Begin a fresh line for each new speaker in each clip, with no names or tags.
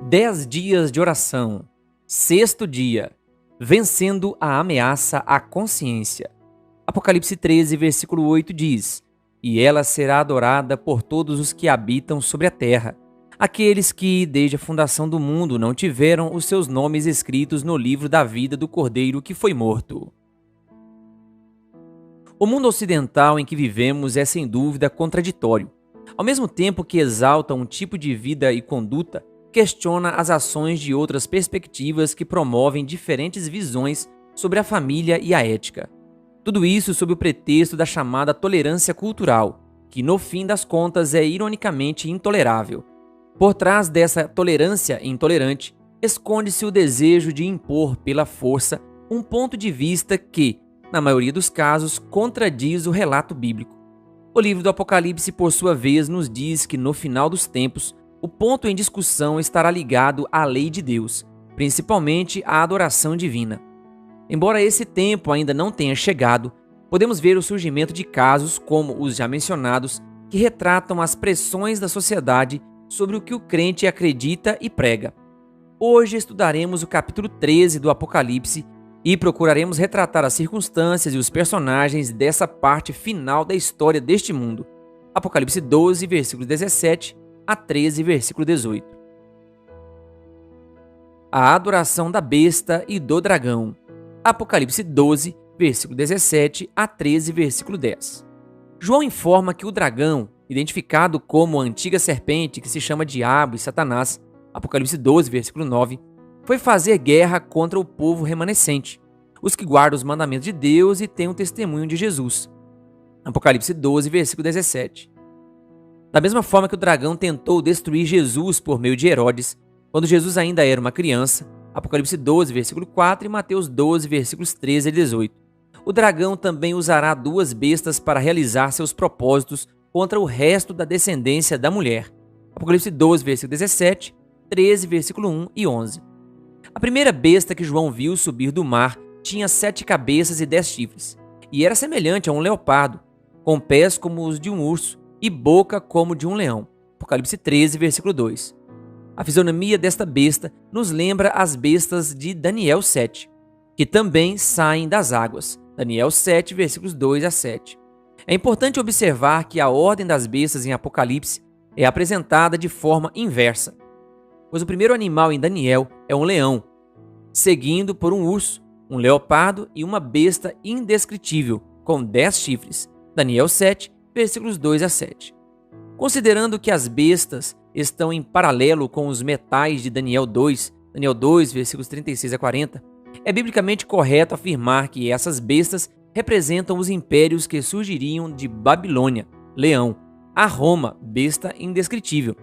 10 dias de oração. Sexto dia. Vencendo a ameaça à consciência. Apocalipse 13, versículo 8 diz: E ela será adorada por todos os que habitam sobre a terra, aqueles que, desde a fundação do mundo, não tiveram os seus nomes escritos no livro da vida do Cordeiro que foi morto. O mundo ocidental em que vivemos é sem dúvida contraditório. Ao mesmo tempo que exalta um tipo de vida e conduta, questiona as ações de outras perspectivas que promovem diferentes visões sobre a família e a ética. Tudo isso sob o pretexto da chamada tolerância cultural, que no fim das contas é ironicamente intolerável. Por trás dessa tolerância intolerante, esconde-se o desejo de impor pela força um ponto de vista que, na maioria dos casos, contradiz o relato bíblico. O livro do Apocalipse, por sua vez, nos diz que no final dos tempos, o ponto em discussão estará ligado à lei de Deus, principalmente à adoração divina. Embora esse tempo ainda não tenha chegado, podemos ver o surgimento de casos como os já mencionados, que retratam as pressões da sociedade sobre o que o crente acredita e prega. Hoje estudaremos o capítulo 13 do Apocalipse e procuraremos retratar as circunstâncias e os personagens dessa parte final da história deste mundo. Apocalipse 12, versículo 17 a 13, versículo 18. A adoração da besta e do dragão. Apocalipse 12, versículo 17 a 13, versículo 10. João informa que o dragão, identificado como a antiga serpente que se chama Diabo e Satanás, Apocalipse 12, versículo 9, foi fazer guerra contra o povo remanescente, os que guardam os mandamentos de Deus e têm o testemunho de Jesus. Apocalipse 12, versículo 17. Da mesma forma que o dragão tentou destruir Jesus por meio de Herodes, quando Jesus ainda era uma criança, Apocalipse 12, versículo 4 e Mateus 12, versículos 13 a 18. O dragão também usará duas bestas para realizar seus propósitos contra o resto da descendência da mulher. Apocalipse 12, versículo 17, 13, versículo 1 e 11. A primeira besta que João viu subir do mar tinha 7 cabeças e 10 chifres, e era semelhante a um leopardo, com pés como os de um urso e boca como de um leão. Apocalipse 13, versículo 2. A fisionomia desta besta nos lembra as bestas de Daniel 7, que também saem das águas. Daniel 7, versículos 2 a 7. É importante observar que a ordem das bestas em Apocalipse é apresentada de forma inversa, pois o primeiro animal em Daniel é um leão, seguindo por um urso, um leopardo e uma besta indescritível, com 10 chifres. Daniel 7, versículos 2 a 7. Considerando que as bestas estão em paralelo com os metais de Daniel 2, versículos 36 a 40, é biblicamente correto afirmar que essas bestas representam os impérios que surgiriam de Babilônia, leão, a Roma, besta indescritível.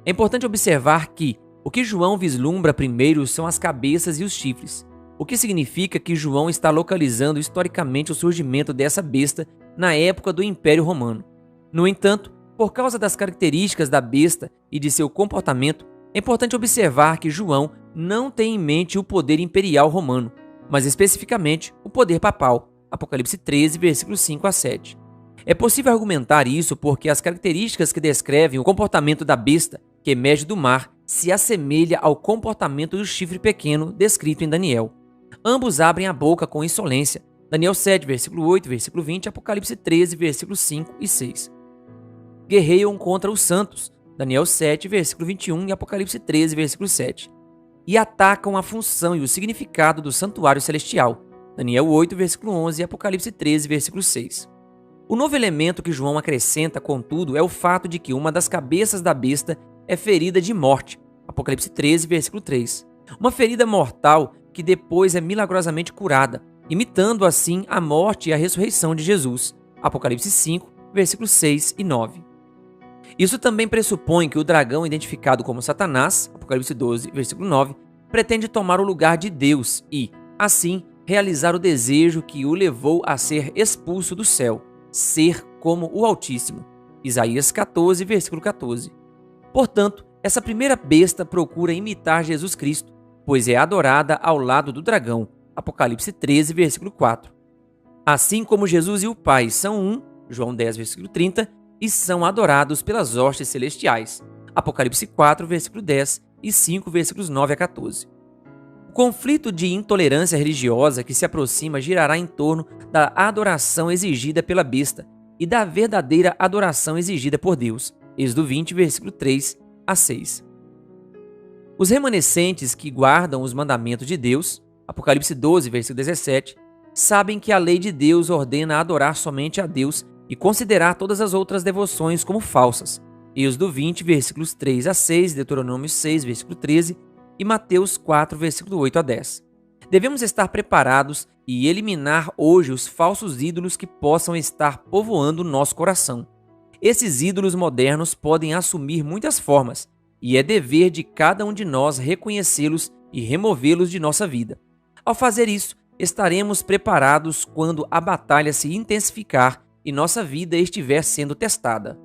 É importante observar que o que João vislumbra primeiro são as cabeças e os chifres, o que significa que João está localizando historicamente o surgimento dessa besta na época do Império Romano. No entanto, por causa das características da besta e de seu comportamento, é importante observar que João não tem em mente o poder imperial romano, mas especificamente o poder papal. Apocalipse 13, versículos 5 a 7. É possível argumentar isso porque as características que descrevem o comportamento da besta que emerge do mar se assemelha ao comportamento do chifre pequeno descrito em Daniel. Ambos abrem a boca com insolência. Daniel 7, versículo 8, versículo 20, Apocalipse 13, versículos 5 e 6. Guerreiam contra os santos. Daniel 7, versículo 21 e Apocalipse 13, versículo 7. E atacam a função e o significado do santuário celestial. Daniel 8, versículo 11 e Apocalipse 13, versículo 6. O novo elemento que João acrescenta, contudo, é o fato de que uma das cabeças da besta é ferida de morte. Apocalipse 13, versículo 3. Uma ferida mortal que depois é milagrosamente curada, imitando assim a morte e a ressurreição de Jesus. Apocalipse 5, versículos 6 e 9. Isso também pressupõe que o dragão identificado como Satanás, Apocalipse 12, versículo 9, pretende tomar o lugar de Deus e, assim, realizar o desejo que o levou a ser expulso do céu, ser como o Altíssimo. Isaías 14, versículo 14. Portanto, essa primeira besta procura imitar Jesus Cristo, pois é adorada ao lado do dragão. Apocalipse 13, versículo 4. Assim como Jesus e o Pai são um, João 10, versículo 30, e são adorados pelas hostes celestiais. Apocalipse 4, versículo 10 e 5, versículos 9 a 14. O conflito de intolerância religiosa que se aproxima girará em torno da adoração exigida pela besta e da verdadeira adoração exigida por Deus. Êxodo 20, versículo 3 a 6. Os remanescentes que guardam os mandamentos de Deus, Apocalipse 12, versículo 17, sabem que a lei de Deus ordena adorar somente a Deus e considerar todas as outras devoções como falsas. Êxodo 20, versículos 3 a 6, Deuteronômio 6, versículo 13 e Mateus 4, versículo 8 a 10. Devemos estar preparados e eliminar hoje os falsos ídolos que possam estar povoando nosso coração. Esses ídolos modernos podem assumir muitas formas, e é dever de cada um de nós reconhecê-los e removê-los de nossa vida. Ao fazer isso, estaremos preparados quando a batalha se intensificar e nossa vida estiver sendo testada.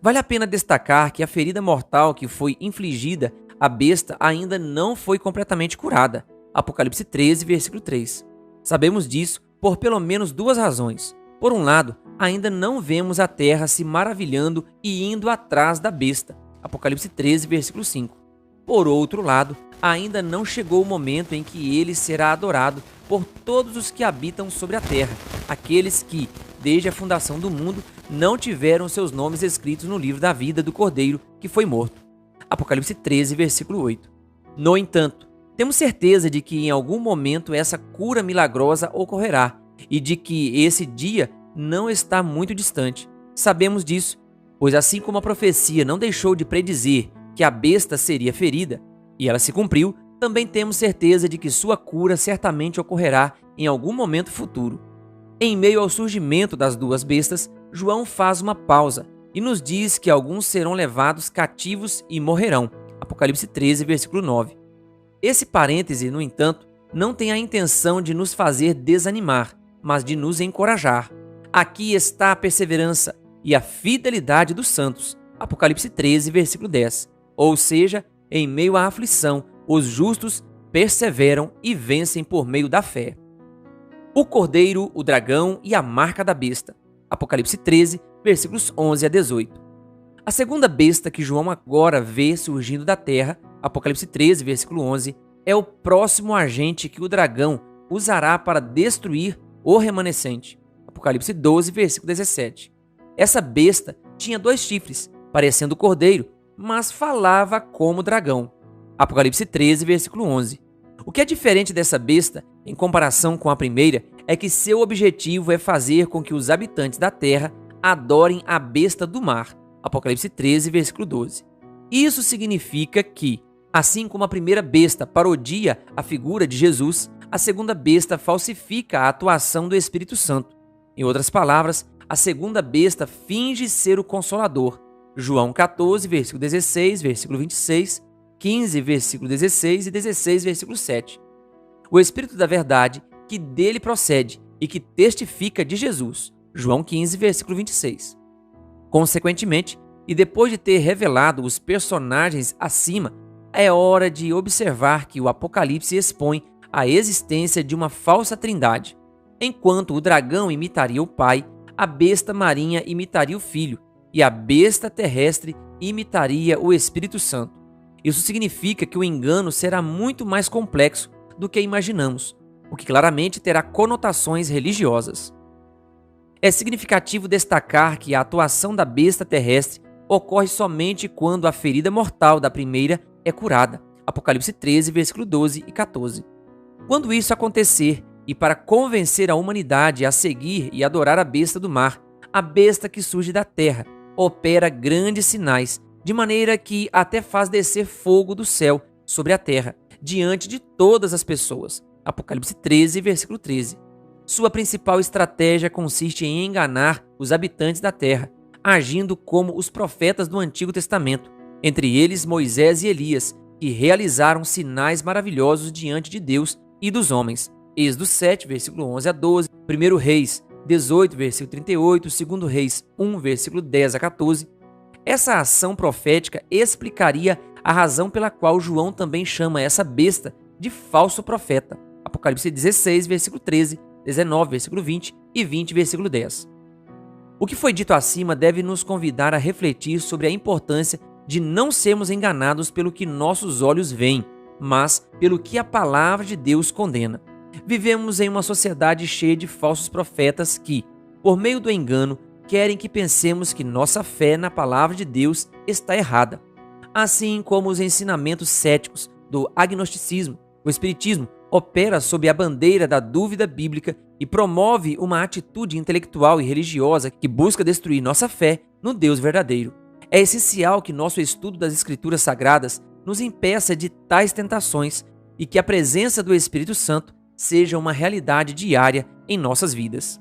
Vale a pena destacar que a ferida mortal que foi infligida à besta ainda não foi completamente curada. Apocalipse 13, versículo 3. Sabemos disso por pelo menos duas razões. Por um lado, ainda não vemos a terra se maravilhando e indo atrás da besta. Apocalipse 13, versículo 5. Por outro lado, ainda não chegou o momento em que ele será adorado por todos os que habitam sobre a terra, aqueles que, desde a fundação do mundo, não tiveram seus nomes escritos no livro da vida do Cordeiro que foi morto. Apocalipse 13, versículo 8. No entanto, temos certeza de que em algum momento essa cura milagrosa ocorrerá e de que esse dia não está muito distante. Sabemos disso, pois assim como a profecia não deixou de predizer que a besta seria ferida, e ela se cumpriu, também temos certeza de que sua cura certamente ocorrerá em algum momento futuro. Em meio ao surgimento das duas bestas, João faz uma pausa e nos diz que alguns serão levados cativos e morrerão. Apocalipse 13, versículo 9. Esse parêntese, no entanto, não tem a intenção de nos fazer desanimar, mas de nos encorajar. Aqui está a perseverança e a fidelidade dos santos. Apocalipse 13, versículo 10. Ou seja, em meio à aflição, os justos perseveram e vencem por meio da fé. O cordeiro, o dragão e a marca da besta. Apocalipse 13, versículos 11 a 18. A segunda besta que João agora vê surgindo da terra, Apocalipse 13, versículo 11, é o próximo agente que o dragão usará para destruir o remanescente. Apocalipse 12, versículo 17. Essa besta tinha 2 chifres, parecendo cordeiro, mas falava como dragão. Apocalipse 13, versículo 11. O que é diferente dessa besta, em comparação com a primeira, é que seu objetivo é fazer com que os habitantes da terra adorem a besta do mar. Apocalipse 13, versículo 12. Isso significa que, assim como a primeira besta parodia a figura de Jesus, a segunda besta falsifica a atuação do Espírito Santo. Em outras palavras, a segunda besta finge ser o Consolador. João 14, versículo 16, versículo 26, 15, versículo 16 e 16, versículo 7. O Espírito da Verdade, que dele procede e que testifica de Jesus. João 15, versículo 26. Consequentemente, e depois de ter revelado os personagens acima, é hora de observar que o Apocalipse expõe a existência de uma falsa trindade. Enquanto o dragão imitaria o pai, a besta marinha imitaria o filho, e a besta terrestre imitaria o Espírito Santo. Isso significa que o engano será muito mais complexo do que imaginamos, o que claramente terá conotações religiosas. É significativo destacar que a atuação da besta terrestre ocorre somente quando a ferida mortal da primeira é curada. Apocalipse 13, versículo 12 e 14. Quando isso acontecer, e para convencer a humanidade a seguir e adorar a besta do mar, a besta que surge da terra opera grandes sinais, de maneira que até faz descer fogo do céu sobre a terra, diante de todas as pessoas. Apocalipse 13, versículo 13. Sua principal estratégia consiste em enganar os habitantes da terra, agindo como os profetas do Antigo Testamento, entre eles Moisés e Elias, que realizaram sinais maravilhosos diante de Deus e dos homens. Êxodo 7, versículo 11 a 12, 1 Reis 18, versículo 38, 2 Reis 1, versículo 10 a 14. Essa ação profética explicaria a razão pela qual João também chama essa besta de falso profeta. Apocalipse 16, versículo 13, 19, versículo 20 e 20, versículo 10. O que foi dito acima deve nos convidar a refletir sobre a importância de não sermos enganados pelo que nossos olhos veem, mas pelo que a palavra de Deus condena. Vivemos em uma sociedade cheia de falsos profetas que, por meio do engano, querem que pensemos que nossa fé na palavra de Deus está errada. Assim como os ensinamentos céticos do agnosticismo, o espiritismo opera sob a bandeira da dúvida bíblica e promove uma atitude intelectual e religiosa que busca destruir nossa fé no Deus verdadeiro. É essencial que nosso estudo das Escrituras Sagradas nos impeça de tais tentações e que a presença do Espírito Santo seja uma realidade diária em nossas vidas.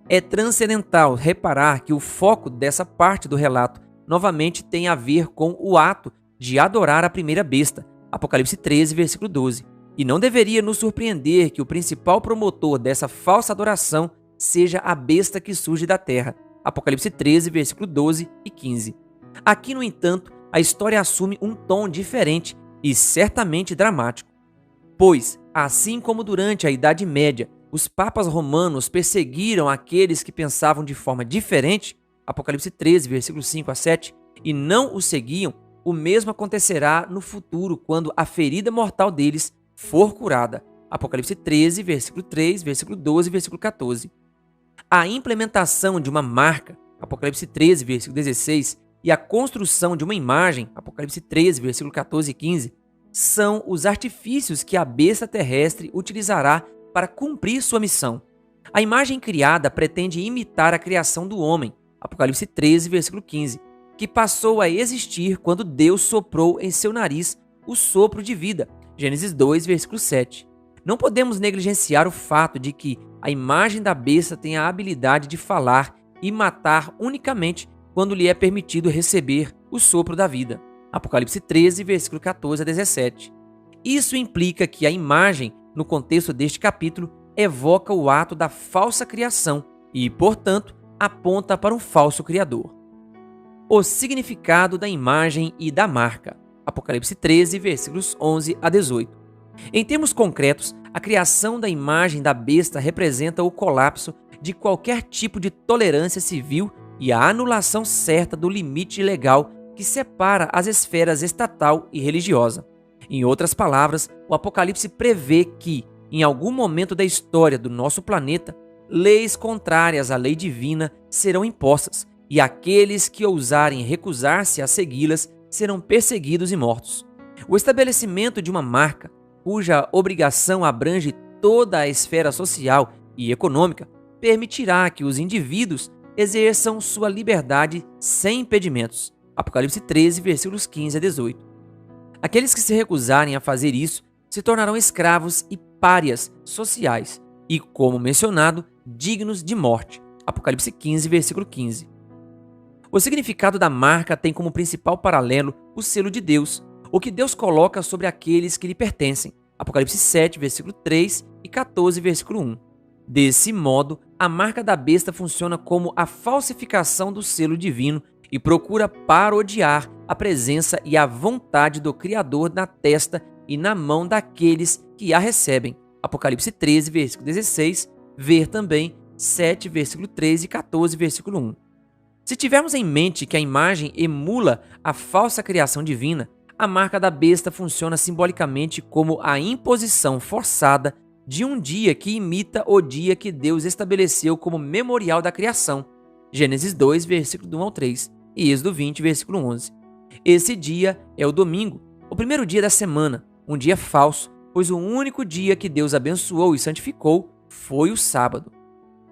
É transcendental reparar que o foco dessa parte do relato novamente tem a ver com o ato de adorar a primeira besta, Apocalipse 13, versículo 12. E não deveria nos surpreender que o principal promotor dessa falsa adoração seja a besta que surge da terra, Apocalipse 13, versículo 12 e 15. Aqui, no entanto, a história assume um tom diferente e certamente dramático. Pois, assim como durante a Idade Média, os papas romanos perseguiram aqueles que pensavam de forma diferente, Apocalipse 13, versículos 5 a 7, e não os seguiam, o mesmo acontecerá no futuro quando a ferida mortal deles for curada. Apocalipse 13, versículo 3, versículo 12 e versículo 14. A implementação de uma marca, Apocalipse 13, versículo 16, e a construção de uma imagem, Apocalipse 13, versículo 14 e 15, são os artifícios que a besta terrestre utilizará para cumprir sua missão. A imagem criada pretende imitar a criação do homem, Apocalipse 13, versículo 15, que passou a existir quando Deus soprou em seu nariz o sopro de vida, Gênesis 2, versículo 7. Não podemos negligenciar o fato de que a imagem da besta tem a habilidade de falar e matar unicamente quando lhe é permitido receber o sopro da vida. Apocalipse 13, versículo 14 a 17. Isso implica que a imagem, no contexto deste capítulo, evoca o ato da falsa criação e, portanto, aponta para um falso criador. O significado da imagem e da marca. Apocalipse 13, versículos 11 a 18. Em termos concretos, a criação da imagem da besta representa o colapso de qualquer tipo de tolerância civil e a anulação certa do limite legal que separa as esferas estatal e religiosa. Em outras palavras, o Apocalipse prevê que, em algum momento da história do nosso planeta, leis contrárias à lei divina serão impostas, e aqueles que ousarem recusar-se a segui-las serão perseguidos e mortos. O estabelecimento de uma marca, cuja obrigação abrange toda a esfera social e econômica, permitirá que os indivíduos exerçam sua liberdade sem impedimentos. Apocalipse 13, versículos 15 a 18. Aqueles que se recusarem a fazer isso se tornarão escravos e párias sociais e, como mencionado, dignos de morte. Apocalipse 15, versículo 15. O significado da marca tem como principal paralelo o selo de Deus, o que Deus coloca sobre aqueles que lhe pertencem. Apocalipse 7, versículo 3 e 14, versículo 1. Desse modo, a marca da besta funciona como a falsificação do selo divino e procura parodiar a presença e a vontade do Criador na testa e na mão daqueles que a recebem. Apocalipse 13, versículo 16, ver também 7, versículo 13 e 14, versículo 1. Se tivermos em mente que a imagem emula a falsa criação divina, a marca da besta funciona simbolicamente como a imposição forçada de um dia que imita o dia que Deus estabeleceu como memorial da criação. Gênesis 2, versículo 1 ao 3 e Êxodo 20, versículo 11. Esse dia é o domingo, o primeiro dia da semana, um dia falso, pois o único dia que Deus abençoou e santificou foi o sábado.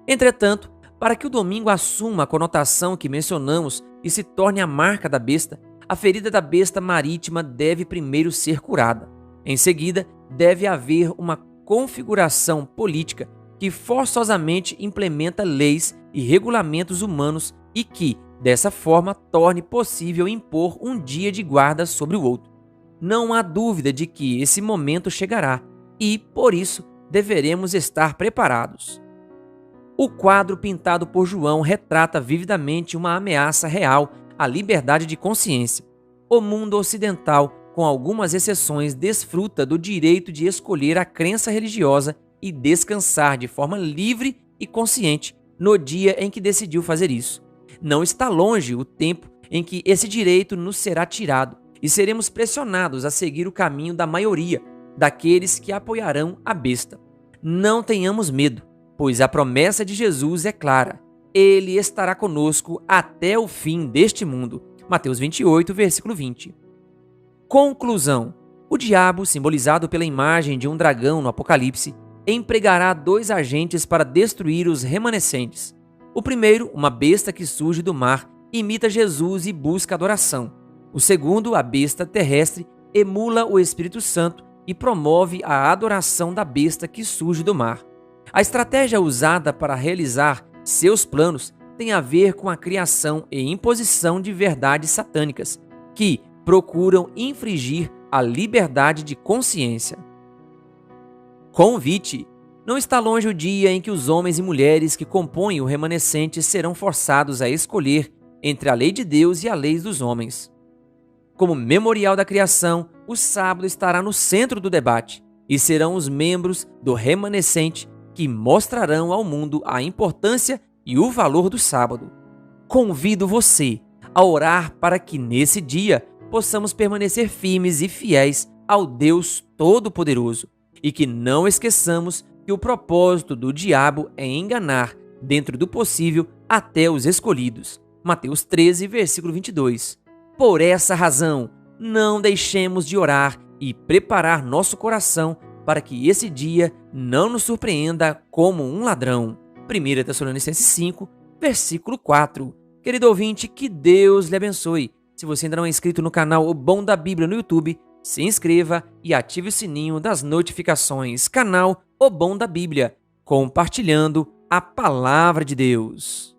Entretanto, para que o domingo assuma a conotação que mencionamos e se torne a marca da besta, a ferida da besta marítima deve primeiro ser curada. Em seguida, deve haver uma configuração política que forçosamente implementa leis e regulamentos humanos e que, dessa forma, torne possível impor um dia de guarda sobre o outro. Não há dúvida de que esse momento chegará e, por isso, deveremos estar preparados. O quadro pintado por João retrata vividamente uma ameaça real à liberdade de consciência. O mundo ocidental, com algumas exceções, desfruta do direito de escolher a crença religiosa e descansar de forma livre e consciente no dia em que decidiu fazer isso. Não está longe o tempo em que esse direito nos será tirado e seremos pressionados a seguir o caminho da maioria daqueles que apoiarão a besta. Não tenhamos medo, pois a promessa de Jesus é clara. Ele estará conosco até o fim deste mundo. Mateus 28, versículo 20. Conclusão. O diabo, simbolizado pela imagem de um dragão no Apocalipse, empregará 2 agentes para destruir os remanescentes. O primeiro, uma besta que surge do mar, imita Jesus e busca adoração. O segundo, a besta terrestre, emula o Espírito Santo e promove a adoração da besta que surge do mar. A estratégia usada para realizar seus planos tem a ver com a criação e imposição de verdades satânicas, que procuram infringir a liberdade de consciência. Convite. Não está longe o dia em que os homens e mulheres que compõem o remanescente serão forçados a escolher entre a lei de Deus e a lei dos homens. Como memorial da criação, o sábado estará no centro do debate e serão os membros do remanescente que mostrarão ao mundo a importância e o valor do sábado. Convido você a orar para que nesse dia possamos permanecer firmes e fiéis ao Deus Todo-Poderoso e que não esqueçamos que o propósito do diabo é enganar, dentro do possível, até os escolhidos. Mateus 13, versículo 22. Por essa razão, não deixemos de orar e preparar nosso coração para que esse dia não nos surpreenda como um ladrão. 1 Tessalonicenses 5, versículo 4. Querido ouvinte, que Deus lhe abençoe. Se você ainda não é inscrito no canal O Bom da Bíblia no YouTube, se inscreva e ative o sininho das notificações. Canal O Bom da Bíblia, compartilhando a Palavra de Deus.